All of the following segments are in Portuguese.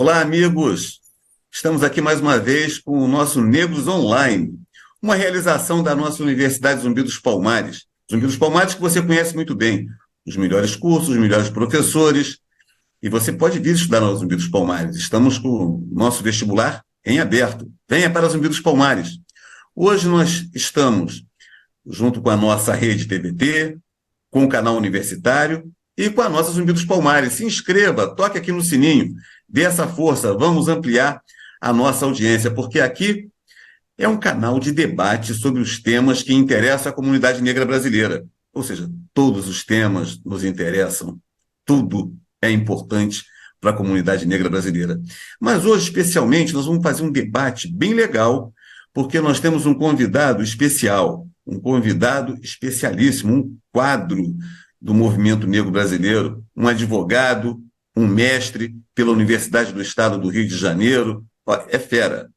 Olá, amigos! Estamos aqui mais uma vez com o nosso Negros Online, uma realização da nossa Universidade Zumbi dos Palmares. Zumbi dos Palmares que você conhece muito bem, os melhores cursos, os melhores professores, e você pode vir estudar no Zumbi dos Palmares. Estamos com o nosso vestibular em aberto. Venha para Zumbi dos Palmares. Hoje nós estamos junto com a nossa rede TVT, com o canal universitário e com a nossa Zumbi dos Palmares. Se inscreva, toque aqui no sininho, dê essa força, vamos ampliar a nossa audiência, porque aqui é um canal de debate sobre os temas que interessam à comunidade negra brasileira. Ou seja, todos os temas nos interessam, tudo é importante para a comunidade negra brasileira. Mas hoje, especialmente, nós vamos fazer um debate bem legal, porque nós temos um convidado especial, um convidado especialíssimo, um quadro do movimento negro brasileiro, um advogado, um mestre pela Universidade do Estado do Rio de Janeiro. Ó, é fera.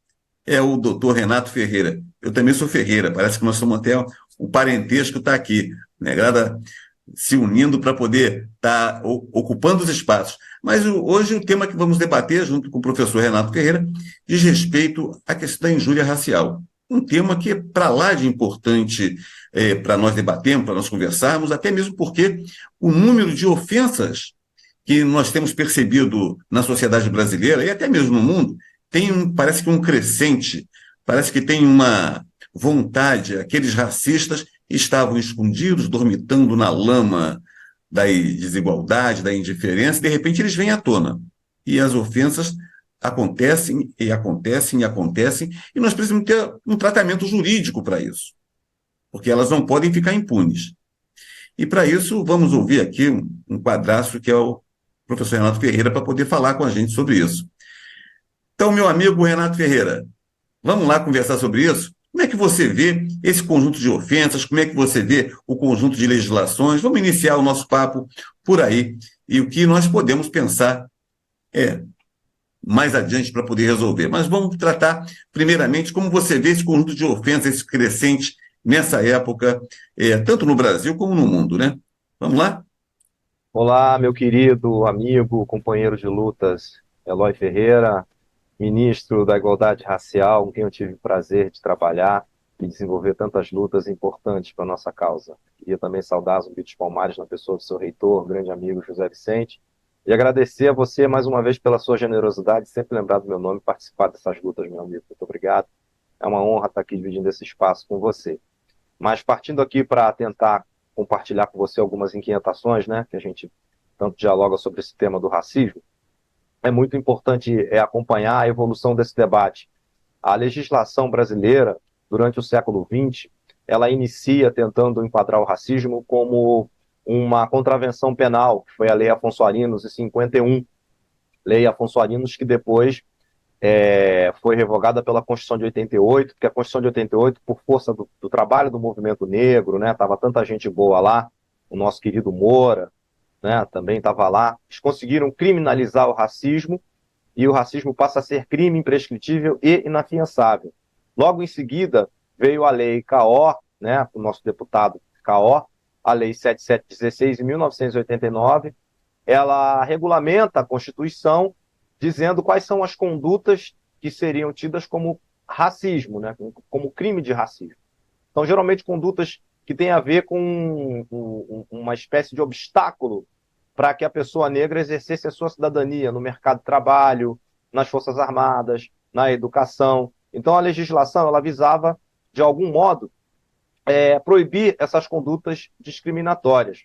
É o doutor Renato Ferreira. Eu também sou Ferreira, parece que nós somos até o parentesco está aqui, né? Agrada se unindo para poder estar ocupando os espaços. Mas hoje o tema que vamos debater, junto com o professor Renato Ferreira, diz respeito à questão da injúria racial. Um tema que é para lá de importante para nós debatermos, para nós conversarmos, até mesmo porque o número de ofensas que nós temos percebido na sociedade brasileira, e até mesmo no mundo, parece que um crescente, parece que tem uma vontade, aqueles racistas estavam escondidos, dormitando na lama da desigualdade, da indiferença, e de repente eles vêm à tona. E as ofensas acontecem, e acontecem, e acontecem, e nós precisamos ter um tratamento jurídico para isso, porque elas não podem ficar impunes. E para isso, vamos ouvir aqui um quadraço que é o professor Renato Ferreira para poder falar com a gente sobre isso. Então, meu amigo Renato Ferreira, vamos lá conversar sobre isso? Como é que você vê esse conjunto de ofensas? Como é que você vê o conjunto de legislações? Vamos iniciar o nosso papo por aí. E o que nós podemos pensar mais adiante para poder resolver. Mas vamos tratar, primeiramente, como você vê esse conjunto de ofensas, esse crescente nessa época, tanto no Brasil como no mundo, né? Vamos lá? Olá, meu querido amigo, companheiro de lutas, Eloy Ferreira, ministro da Igualdade Racial, com quem eu tive o prazer de trabalhar e desenvolver tantas lutas importantes para a nossa causa. Queria também saudar Zumbi dos Palmares na pessoa do seu reitor, grande amigo José Vicente, e agradecer a você mais uma vez pela sua generosidade, sempre lembrar do meu nome e participar dessas lutas, meu amigo. Muito obrigado. É uma honra estar aqui dividindo esse espaço com você. Mas partindo aqui para tentar compartilhar com você algumas inquietações, né, que a gente tanto dialoga sobre esse tema do racismo, é muito importante acompanhar a evolução desse debate. A legislação brasileira, durante o século XX, ela inicia tentando enquadrar o racismo como uma contravenção penal, que foi a Lei Afonso Arinos, de 51. Lei Afonso Arinos, que depois foi revogada pela Constituição de 88, porque a Constituição de 88, por força do trabalho do movimento negro, né, tava tanta gente boa lá, o nosso querido Moura, né, também estava lá, eles conseguiram criminalizar o racismo, e o racismo passa a ser crime imprescritível e inafiançável. Logo em seguida, veio a lei CAO, né, o nosso deputado CAO, a lei 7716 de 1989, ela regulamenta a Constituição, dizendo quais são as condutas que seriam tidas como racismo, né, como crime de racismo. Então, geralmente, condutas que têm a ver com uma espécie de obstáculo para que a pessoa negra exercesse a sua cidadania no mercado de trabalho, nas Forças Armadas, na educação. Então, a legislação ela visava, de algum modo, proibir essas condutas discriminatórias.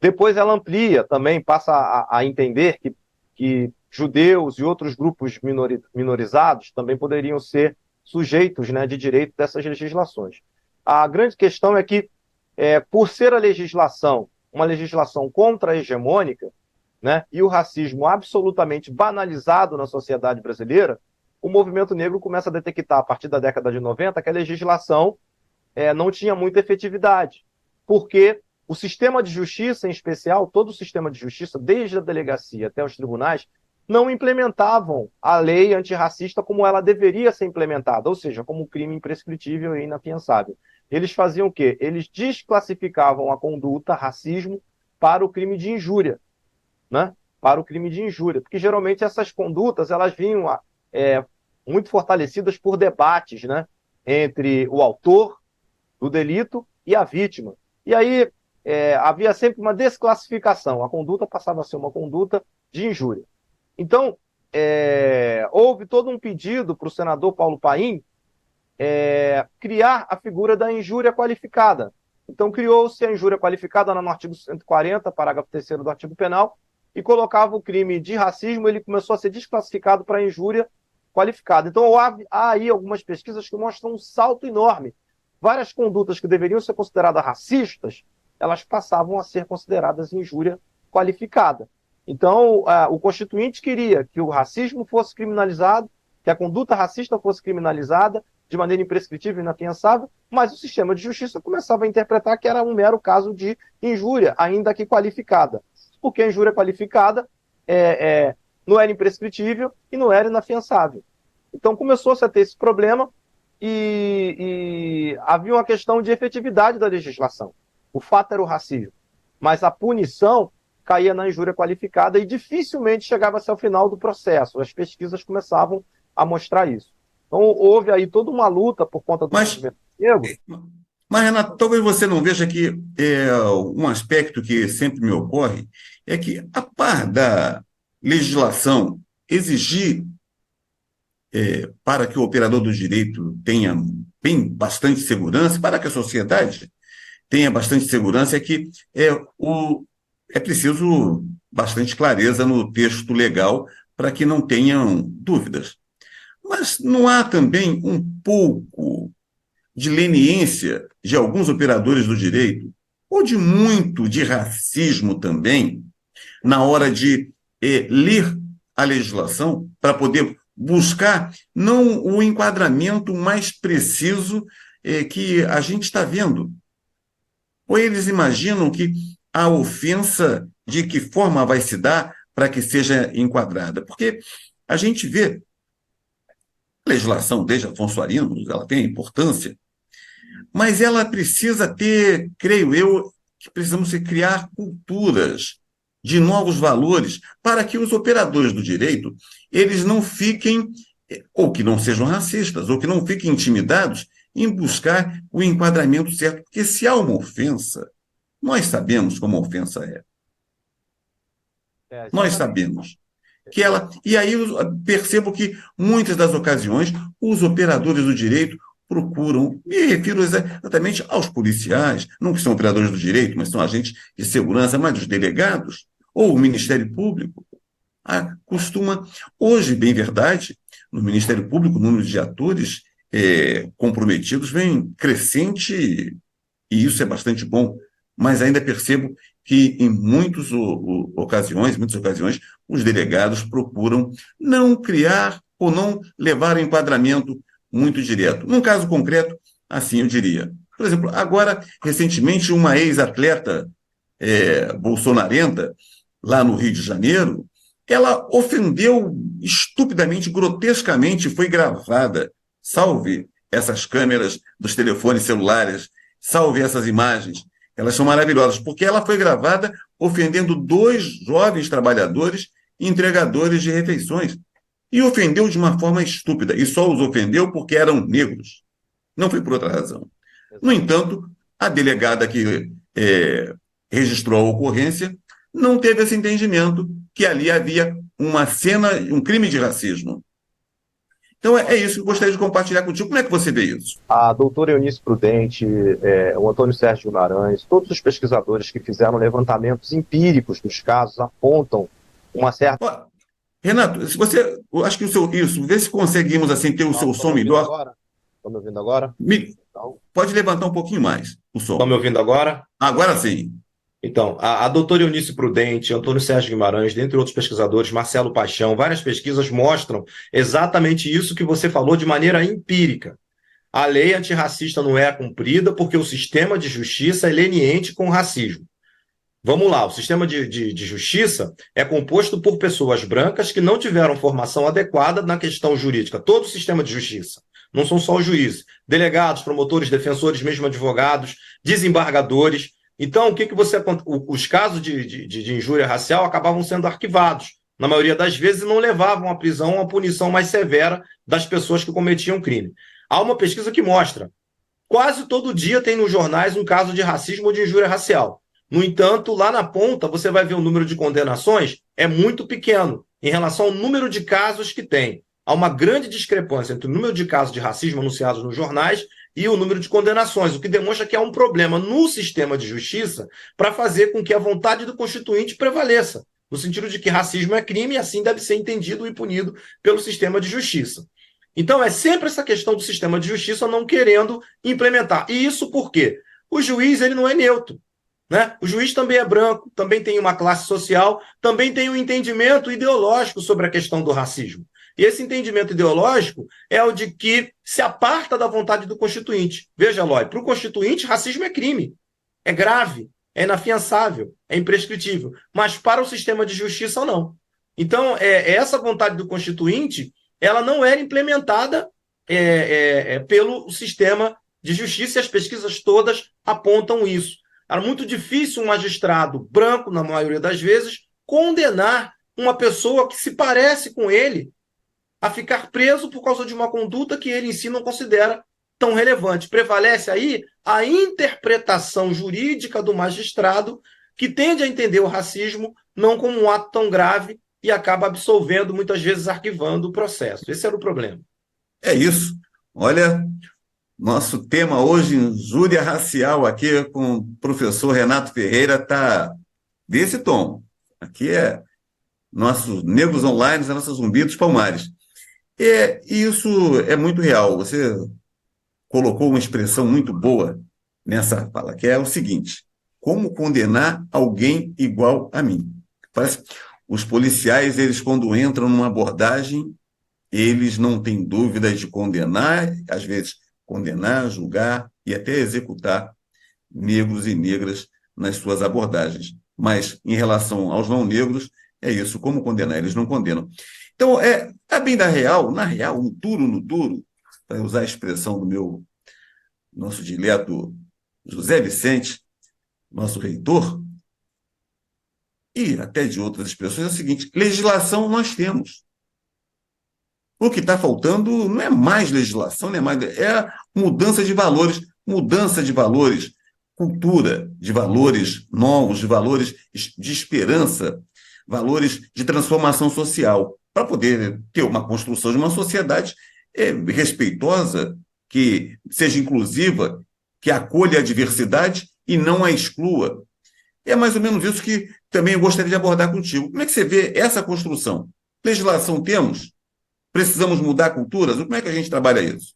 Depois ela amplia também, passa a entender que judeus e outros grupos minorizados também poderiam ser sujeitos, né, de direito dessas legislações. A grande questão é que, por ser a legislação uma legislação contra-hegemônica, né, e o racismo absolutamente banalizado na sociedade brasileira, o movimento negro começa a detectar, a partir da década de 90, que a legislação não tinha muita efetividade, porque o sistema de justiça, em especial, todo o sistema de justiça, desde a delegacia até os tribunais, não implementavam a lei antirracista como ela deveria ser implementada, ou seja, como crime imprescritível e inafiançável. Eles faziam o quê? Eles desclassificavam a conduta, racismo, para o crime de injúria, né? para o crime de injúria, porque geralmente essas condutas elas vinham muito fortalecidas por debates, né, entre o autor do delito e a vítima. E aí havia sempre uma desclassificação, a conduta passava a ser uma conduta de injúria. Então, houve todo um pedido para o senador Paulo Paim criar a figura da injúria qualificada. Então, criou-se a injúria qualificada no artigo 140, parágrafo 3º do artigo penal, e colocava o crime de racismo, ele começou a ser desclassificado para injúria qualificada. Então, há aí algumas pesquisas que mostram um salto enorme. Várias condutas que deveriam ser consideradas racistas, elas passavam a ser consideradas injúria qualificada. Então, o Constituinte queria que o racismo fosse criminalizado, que a conduta racista fosse criminalizada de maneira imprescritível e inafiançável, mas o sistema de justiça começava a interpretar que era um mero caso de injúria, ainda que qualificada. Porque a injúria qualificada não era imprescritível e não era inafiançável. Então começou-se a ter esse problema e havia uma questão de efetividade da legislação. O fato era o racismo, mas a punição caía na injúria qualificada e dificilmente chegava-se ao final do processo. As pesquisas começavam a mostrar isso. Então houve aí toda uma luta por conta do movimento negro. Mas, Renato, talvez você não veja que um aspecto que sempre me ocorre é que, a par da legislação exigir para que o operador do direito tenha bastante segurança, para que a sociedade tenha bastante segurança, é que é preciso bastante clareza no texto legal para que não tenham dúvidas. Mas não há também um pouco de leniência de alguns operadores do direito, ou de muito de racismo também, na hora de ler a legislação, para poder buscar não o enquadramento mais preciso que a gente está vendo? Ou eles imaginam que a ofensa, de que forma vai se dar para que seja enquadrada? Porque a gente vê a legislação desde Afonso Arinos, ela tem importância, mas ela precisa ter, creio eu, que precisamos criar culturas de novos valores para que os operadores do direito, eles não fiquem, ou que não sejam racistas, ou que não fiquem intimidados em buscar o enquadramento certo. Porque se há uma ofensa, nós sabemos como a ofensa é. Nós sabemos que ela... E aí eu percebo que, muitas das ocasiões, os operadores do direito procuram, me refiro exatamente aos policiais, não que são operadores do direito, mas são agentes de segurança, mas os delegados, ou o Ministério Público, costuma... Hoje, bem verdade, no Ministério Público, o número de atores comprometidos vem crescente, e isso é bastante bom, mas ainda percebo que em muitas ocasiões, os delegados procuram não criar ou não levar o enquadramento muito direto. Num caso concreto, assim eu diria. Por exemplo, agora, recentemente, uma ex-atleta bolsonarenta, lá no Rio de Janeiro, ela ofendeu estupidamente, grotescamente, foi gravada. Salve essas câmeras dos telefones celulares, salve essas imagens. Elas são maravilhosas, porque ela foi gravada ofendendo 2 jovens trabalhadores entregadores de refeições. E ofendeu de uma forma estúpida. E só os ofendeu porque eram negros. Não foi por outra razão. No entanto, a delegada que registrou a ocorrência não teve esse entendimento que ali havia uma cena, um crime de racismo. Então é isso que eu gostaria de compartilhar contigo. Como é que você vê isso? A doutora Eunice Prudente, o Antônio Sérgio Guimarães, todos os pesquisadores que fizeram levantamentos empíricos dos casos apontam uma certa... Renato, se você, eu acho que isso, vê se conseguimos assim ter o seu som melhor. Estão me ouvindo agora? Pode levantar um pouquinho mais o som. Estão me ouvindo agora? Agora sim. Então, a doutora Eunice Prudente, Antônio Sérgio Guimarães, dentre outros pesquisadores, Marcelo Paixão, várias pesquisas mostram exatamente isso que você falou de maneira empírica. A lei antirracista não é cumprida porque o sistema de justiça é leniente com o racismo. Vamos lá, o sistema de justiça é composto por pessoas brancas que não tiveram formação adequada na questão jurídica. Todo o sistema de justiça, não são só os juízes, delegados, promotores, defensores, mesmo advogados, desembargadores. Então, os casos de injúria racial acabavam sendo arquivados, na maioria das vezes, e não levavam à prisão ou à punição mais severa das pessoas que cometiam crime. Há uma pesquisa que mostra, quase todo dia tem nos jornais um caso de racismo ou de injúria racial. No entanto, lá na ponta, você vai ver o número de condenações é muito pequeno em relação ao número de casos que tem. Há uma grande discrepância entre o número de casos de racismo anunciados nos jornais e o número de condenações, o que demonstra que há um problema no sistema de justiça para fazer com que a vontade do Constituinte prevaleça, no sentido de que racismo é crime e assim deve ser entendido e punido pelo sistema de justiça. Então, é sempre essa questão do sistema de justiça não querendo implementar. E isso por quê? O juiz ele não é neutro. Né? O juiz também é branco, também tem uma classe social, também tem um entendimento ideológico sobre a questão do racismo. E esse entendimento ideológico é o de que se aparta da vontade do Constituinte. Veja, Eloy, para o Constituinte, racismo é crime, é grave, é inafiançável, é imprescritível. Mas para o sistema de justiça, não. Então, essa vontade do Constituinte, ela não era implementada pelo sistema de justiça, e as pesquisas todas apontam isso. Era muito difícil um magistrado branco, na maioria das vezes, condenar uma pessoa que se parece com ele a ficar preso por causa de uma conduta que ele em si não considera tão relevante. Prevalece aí a interpretação jurídica do magistrado, que tende a entender o racismo não como um ato tão grave e acaba absolvendo, muitas vezes arquivando o processo. Esse era o problema. É isso. Olha, nosso tema hoje, injúria racial, aqui com o professor Renato Ferreira, está desse tom. Aqui é nossos Negros Online, a nossa Zumbi dos Palmares. E isso é muito real. Você colocou uma expressão muito boa nessa fala, que é o seguinte: como condenar alguém igual a mim? Parece os policiais, eles quando entram numa abordagem, eles não têm dúvidas de condenar, às vezes condenar, julgar e até executar negros e negras nas suas abordagens. Mas, em relação aos não negros, é isso, como condenar? Eles não condenam. Então, a bem da real, na real, no duro, para usar a expressão do nosso dileto José Vicente, nosso reitor, e até de outras expressões, é o seguinte: legislação nós temos. O que está faltando não é mais legislação, não é mais, é mudança de valores, cultura, de valores novos, de valores de esperança, valores de transformação social, para poder ter uma construção de uma sociedade respeitosa, que seja inclusiva, que acolha a diversidade e não a exclua. É mais ou menos isso que também eu gostaria de abordar contigo. Como é que você vê essa construção? Legislação temos? Precisamos mudar a cultura? Como é que a gente trabalha isso?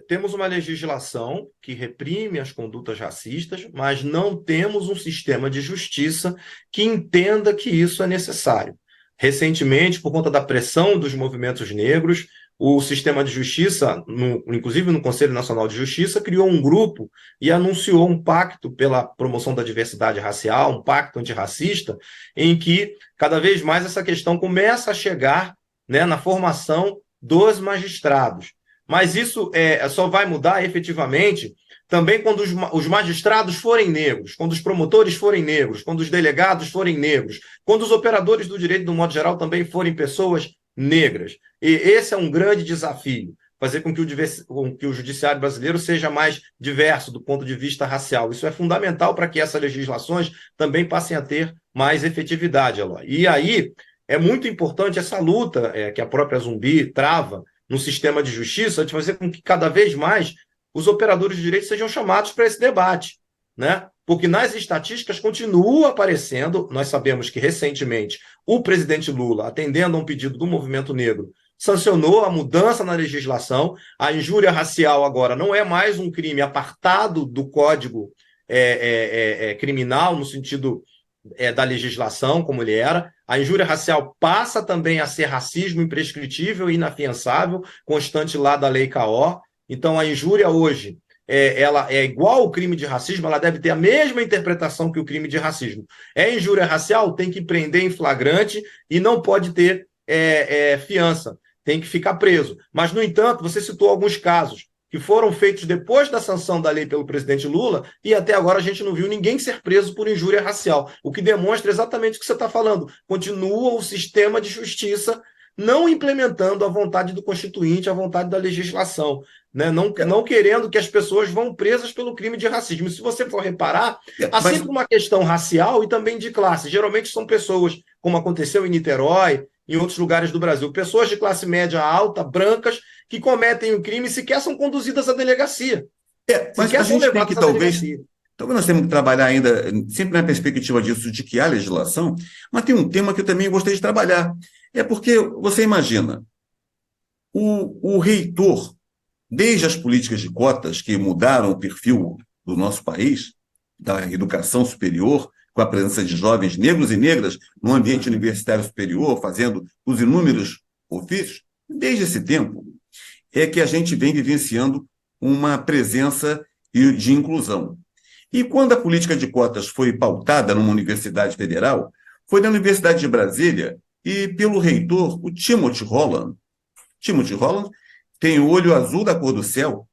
Temos uma legislação que reprime as condutas racistas, mas não temos um sistema de justiça que entenda que isso é necessário. Recentemente, por conta da pressão dos movimentos negros, o sistema de justiça, inclusive no Conselho Nacional de Justiça, criou um grupo e anunciou um pacto pela promoção da diversidade racial, um pacto antirracista, em que cada vez mais essa questão começa a chegar, né, na formação dos magistrados. Mas isso só vai mudar efetivamente também quando os magistrados forem negros, quando os promotores forem negros, quando os delegados forem negros, quando os operadores do direito, do modo geral, também forem pessoas negras. E esse é um grande desafio, fazer com que o judiciário brasileiro seja mais diverso do ponto de vista racial. Isso é fundamental para que essas legislações também passem a ter mais efetividade, Eloy. E aí é muito importante essa luta que a própria Zumbi trava no sistema de justiça, de fazer com que cada vez mais os operadores de direito sejam chamados para esse debate, né? Porque nas estatísticas continua aparecendo, nós sabemos que recentemente o presidente Lula, atendendo a um pedido do movimento negro, sancionou a mudança na legislação. A injúria racial agora não é mais um crime apartado do Código criminal, no sentido da legislação, como ele era. A injúria racial passa também a ser racismo imprescritível e inafiançável, constante lá da Lei K.O. Então, a injúria hoje, ela é igual ao crime de racismo, ela deve ter a mesma interpretação que o crime de racismo. Injúria racial, tem que prender em flagrante e não pode ter fiança, tem que ficar preso. Mas, no entanto, você citou alguns casos que foram feitos depois da sanção da lei pelo presidente Lula, e até agora a gente não viu ninguém ser preso por injúria racial, o que demonstra exatamente o que você está falando. Continua o sistema de justiça não implementando a vontade do Constituinte, a vontade da legislação, né? Não querendo que as pessoas vão presas pelo crime de racismo. Se você for reparar, há sempre uma questão racial e também de classe. Geralmente são pessoas, como aconteceu em Niterói, em outros lugares do Brasil, pessoas de classe média alta, brancas, que cometem um crime e sequer são conduzidas à delegacia. Mas a gente tem que talvez nós temos que trabalhar ainda, sempre na perspectiva disso, de que há legislação, mas tem um tema que eu também gostei de trabalhar. É porque, você imagina, o reitor, desde as políticas de cotas que mudaram o perfil do nosso país, da educação superior, com a presença de jovens negros e negras no ambiente universitário superior, fazendo os inúmeros ofícios, desde esse tempo é que a gente vem vivenciando uma presença de inclusão. E quando a política de cotas foi pautada numa universidade federal, foi na Universidade de Brasília e pelo reitor, o Timothy Holland. Timothy Holland tem o olho azul da cor do céu,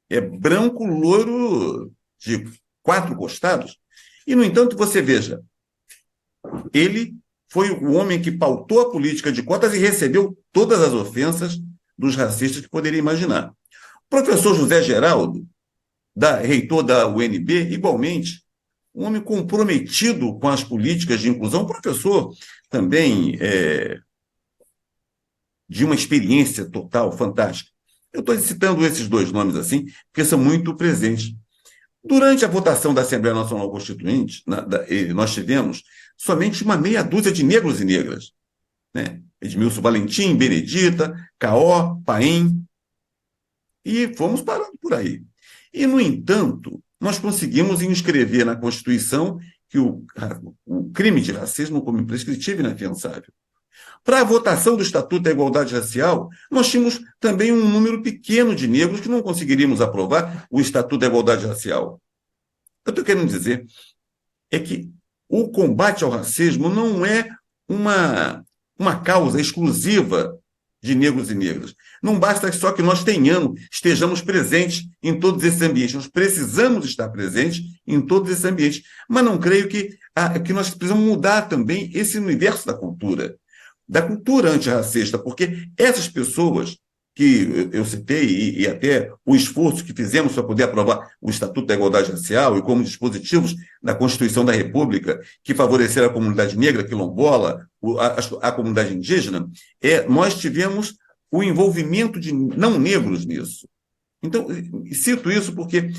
é branco, loiro, de 4 costados. E, no entanto, você veja, ele foi o homem que pautou a política de cotas e recebeu todas as ofensas dos racistas que poderia imaginar. O professor José Geraldo, reitor da UNB, igualmente, um homem comprometido com as políticas de inclusão, professor também de uma experiência total, fantástica. Eu estou citando esses 2 nomes assim, porque são muito presentes. Durante a votação da Assembleia Nacional Constituinte, nós tivemos somente uma meia dúzia de negros e negras, né? Edmilson Valentim, Benedita, Caó, Paim, e fomos parando por aí. E, no entanto, nós conseguimos inscrever na Constituição que o crime de racismo como imprescritível e inafiançável. Para a votação do Estatuto da Igualdade Racial, nós tínhamos também um número pequeno de negros que não conseguiríamos aprovar o Estatuto da Igualdade Racial. Eu estou querendo dizer é que o combate ao racismo não é uma causa exclusiva de negros e negras. Não basta só que nós estejamos presentes em todos esses ambientes. Nós precisamos estar presentes em todos esses ambientes. Mas não creio que nós precisamos mudar também esse universo da cultura antirracista, porque essas pessoas que eu citei e até o esforço que fizemos para poder aprovar o Estatuto da Igualdade Racial e como dispositivos da Constituição da República que favoreceram a comunidade negra, quilombola, a comunidade indígena, nós tivemos o envolvimento de não negros nisso. Então, cito isso porque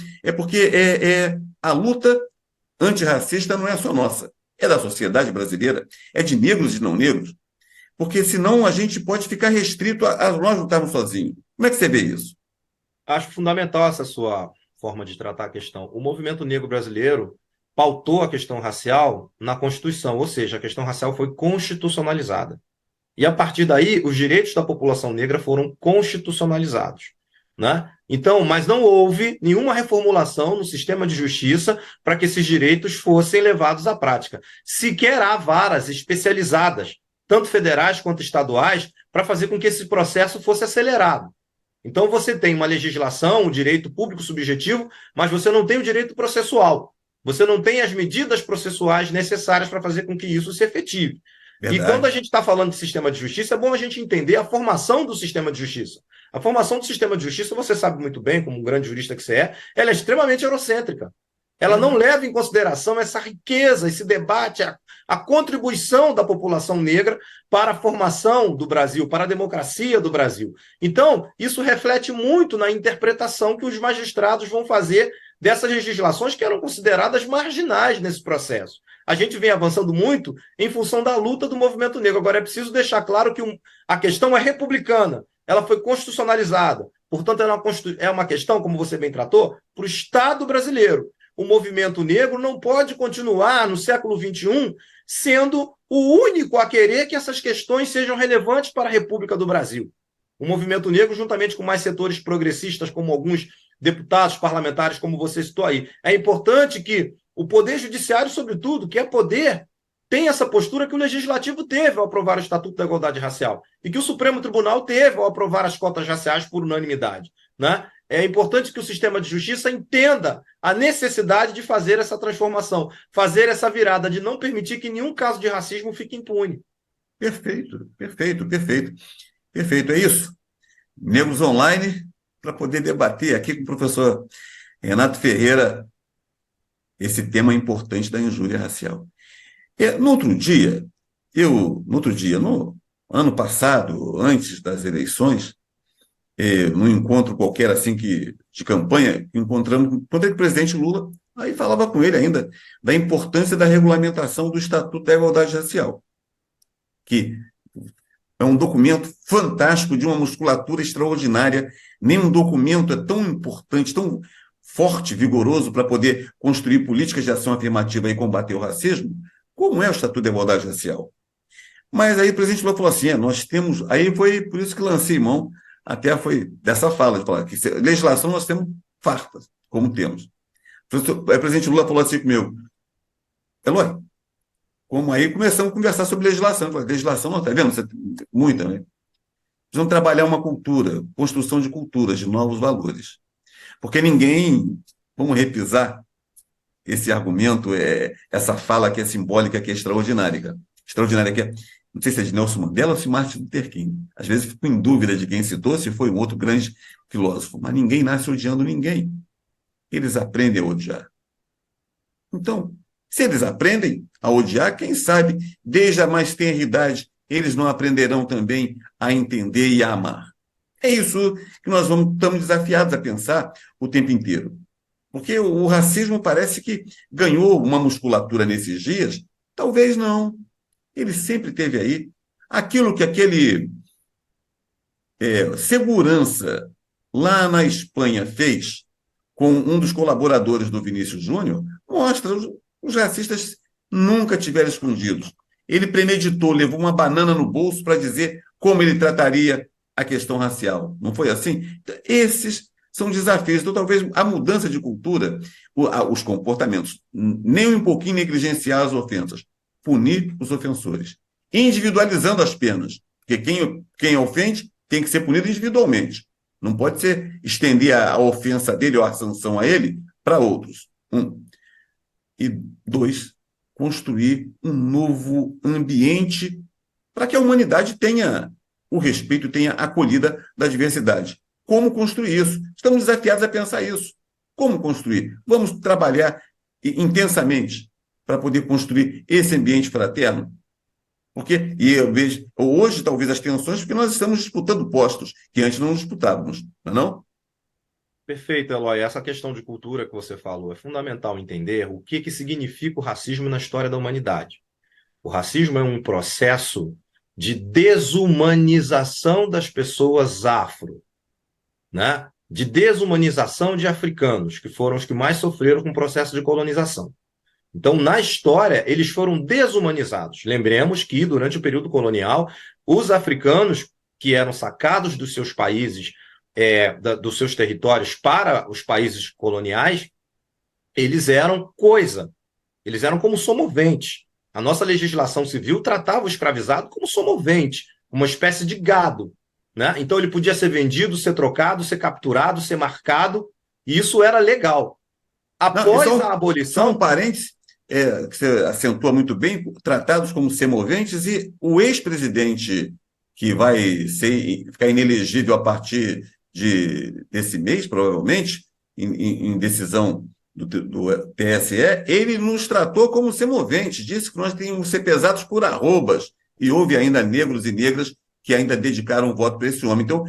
a luta antirracista não é só nossa, é da sociedade brasileira, é de negros e não negros, porque senão a gente pode ficar restrito a nós não estarmos sozinhos. Como é que você vê isso? Acho fundamental essa sua forma de tratar a questão. O movimento negro brasileiro pautou a questão racial na Constituição, ou seja, a questão racial foi constitucionalizada. E, a partir daí, os direitos da população negra foram constitucionalizados, né? Então, mas não houve nenhuma reformulação no sistema de justiça para que esses direitos fossem levados à prática. Sequer há varas especializadas, tanto federais quanto estaduais, para fazer com que esse processo fosse acelerado. Então, você tem uma legislação, o direito público subjetivo, mas você não tem o direito processual. Você não tem as medidas processuais necessárias para fazer com que isso se efetive. Verdade. E quando a gente está falando de sistema de justiça, é bom a gente entender a formação do sistema de justiça. A formação do sistema de justiça, você sabe muito bem, como um grande jurista que você ela é extremamente eurocêntrica. Ela não leva em consideração essa riqueza, esse debate, a contribuição da população negra para a formação do Brasil, para a democracia do Brasil. Então, isso reflete muito na interpretação que os magistrados vão fazer dessas legislações que eram consideradas marginais nesse processo. A gente vem avançando muito em função da luta do movimento negro. Agora, é preciso deixar claro que a questão é republicana, ela foi constitucionalizada. Portanto, é uma questão, como você bem tratou, para o Estado brasileiro. O movimento negro não pode continuar, no século XXI, sendo o único a querer que essas questões sejam relevantes para a República do Brasil. O movimento negro, juntamente com mais setores progressistas, como alguns deputados parlamentares, como você citou aí, é importante que o Poder Judiciário, sobretudo, que é poder, tenha essa postura que o Legislativo teve ao aprovar o Estatuto da Igualdade Racial e que o Supremo Tribunal teve ao aprovar as cotas raciais por unanimidade. né? É importante que o sistema de justiça entenda a necessidade de fazer essa transformação, fazer essa virada, de não permitir que nenhum caso de racismo fique impune. Perfeito, perfeito, perfeito. Perfeito, é isso. Negros Online, para poder debater aqui com o professor Renato Ferreira esse tema importante da injúria racial. No ano passado, antes das eleições, num encontro qualquer assim de campanha, encontrei com o presidente Lula, aí falava com ele ainda da importância da regulamentação do Estatuto da Igualdade Racial, que é um documento fantástico, de uma musculatura extraordinária. Nenhum documento é tão importante, tão forte, vigoroso, para poder construir políticas de ação afirmativa e combater o racismo, como é o Estatuto da Igualdade Racial. Mas aí o presidente Lula falou assim, nós temos... Aí foi por isso que lancei mão, até foi dessa fala, de falar que legislação nós temos fartas, como temos. O presidente Lula falou assim comigo, Eloy, como aí começamos a conversar sobre legislação. Eu falei, legislação, não, está vendo? Muita, né? Precisamos trabalhar uma cultura, construção de culturas, de novos valores. Porque vamos repisar esse argumento, essa fala que é simbólica, que é extraordinária. Cara. Extraordinária, que é, não sei se é de Nelson Mandela ou se Martin Luther King. Às vezes fico em dúvida de quem citou, se foi um outro grande filósofo. Mas ninguém nasce odiando ninguém. Eles aprendem a odiar. Então, se eles aprendem a odiar, quem sabe, desde a mais tenra idade, eles não aprenderão também a entender e a amar. É isso que nós estamos desafiados a pensar o tempo inteiro. Porque o racismo parece que ganhou uma musculatura nesses dias. Talvez não. Ele sempre teve aí. Aquilo que aquele segurança lá na Espanha fez com um dos colaboradores do Vinícius Júnior, mostra os racistas nunca tiveram escondidos. Ele premeditou, levou uma banana no bolso para dizer como ele trataria a questão racial. Não foi assim? Esses são desafios. Então, talvez a mudança de cultura, os comportamentos, nem um pouquinho negligenciar as ofensas, punir os ofensores, individualizando as penas, porque quem ofende tem que ser punido individualmente. Não pode ser estender a ofensa dele ou a sanção a ele para outros. E 2, construir um novo ambiente para que a humanidade tenha o respeito, tenha a acolhida da diversidade. Como construir isso? Estamos desafiados a pensar isso. Como construir? Vamos trabalhar intensamente para poder construir esse ambiente fraterno. E eu vejo, hoje, talvez, as tensões, porque nós estamos disputando postos que antes não disputávamos, não é não? Perfeito, Eloy. Essa questão de cultura que você falou é fundamental entender o que significa o racismo na história da humanidade. O racismo é um processo de desumanização das pessoas afro, né? De desumanização de africanos, que foram os que mais sofreram com o processo de colonização. Então, na história, eles foram desumanizados. Lembremos que, durante o período colonial, os africanos que eram sacados dos seus países, dos seus territórios para os países coloniais, eles eram coisa. Eles eram como somoventes. A nossa legislação civil tratava o escravizado como somovente, uma espécie de gado, né? Então, ele podia ser vendido, ser trocado, ser capturado, ser marcado, e isso era legal. Após a abolição... São parentes... que você acentua muito bem, tratados como semoventes, e o ex-presidente, que vai ficar inelegível a partir desse mês, provavelmente, em decisão do TSE, ele nos tratou como semoventes, disse que nós tínhamos que ser pesados por arrobas, e houve ainda negros e negras que ainda dedicaram o voto para esse homem. Então,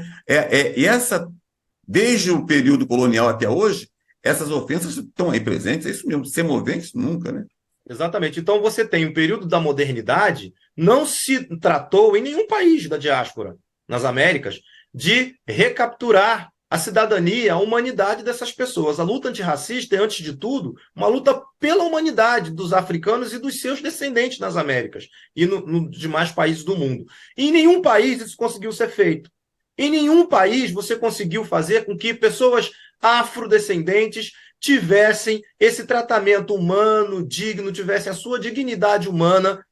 desde o período colonial até hoje, essas ofensas estão aí presentes, é isso mesmo, semoventes nunca, né? Exatamente. Então, você tem o período da modernidade, não se tratou em nenhum país da diáspora, nas Américas, de recapturar a cidadania, a humanidade dessas pessoas. A luta antirracista é, antes de tudo, uma luta pela humanidade dos africanos e dos seus descendentes nas Américas e nos demais países do mundo. E em nenhum país isso conseguiu ser feito. Em nenhum país você conseguiu fazer com que pessoas afrodescendentes tivessem esse tratamento humano, digno, tivessem a sua dignidade humana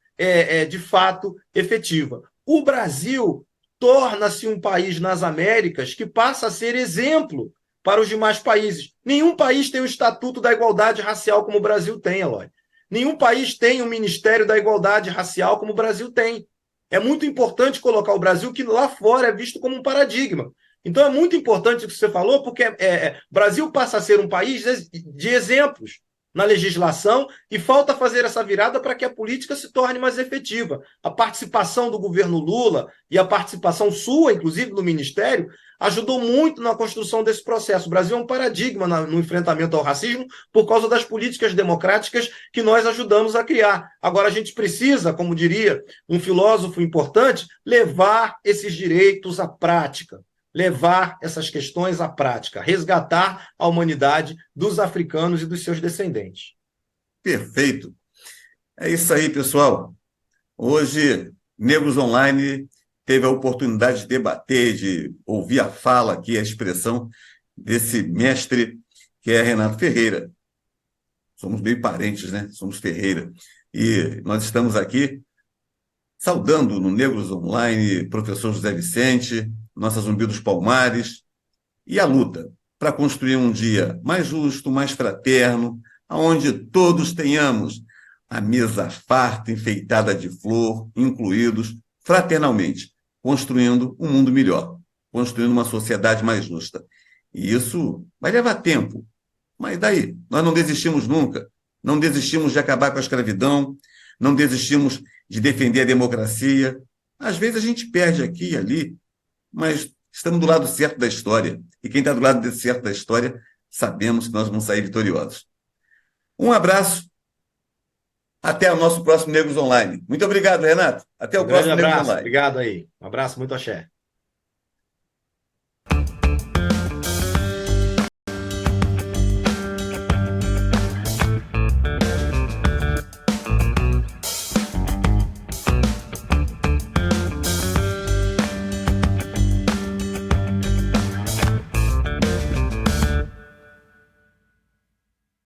de fato efetiva. O Brasil torna-se um país nas Américas que passa a ser exemplo para os demais países. Nenhum país tem o Estatuto da Igualdade Racial como o Brasil tem, Eloy. Nenhum país tem o Ministério da Igualdade Racial como o Brasil tem. É muito importante colocar o Brasil, que lá fora é visto como um paradigma. Então é muito importante o que você falou, porque o Brasil passa a ser um país de exemplos na legislação e falta fazer essa virada para que a política se torne mais efetiva. A participação do governo Lula e a participação sua, inclusive, do Ministério, ajudou muito na construção desse processo. O Brasil é um paradigma no enfrentamento ao racismo por causa das políticas democráticas que nós ajudamos a criar. Agora, a gente precisa, como diria um filósofo importante, levar esses direitos à prática. Levar essas questões à prática, resgatar a humanidade dos africanos e dos seus descendentes. Perfeito. É isso aí, pessoal. Hoje, Negros Online teve a oportunidade de debater, de ouvir a fala aqui, a expressão desse mestre que é Renato Ferreira. Somos meio parentes, né? Somos Ferreira. E nós estamos aqui saudando no Negros Online, professor José Vicente, nossa Zumbi dos Palmares, e a luta para construir um dia mais justo, mais fraterno, onde todos tenhamos a mesa farta, enfeitada de flor, incluídos fraternalmente, construindo um mundo melhor, construindo uma sociedade mais justa. E isso vai levar tempo, mas daí, nós não desistimos nunca, não desistimos de acabar com a escravidão, não desistimos de defender a democracia. Às vezes a gente perde aqui e ali, mas estamos do lado certo da história. E quem está do lado certo da história, sabemos que nós vamos sair vitoriosos. Um abraço. Até o nosso próximo Negros Online. Muito obrigado, Renato. Até o próximo Grande Negros abraço. Online. Obrigado aí. Um abraço, muito axé.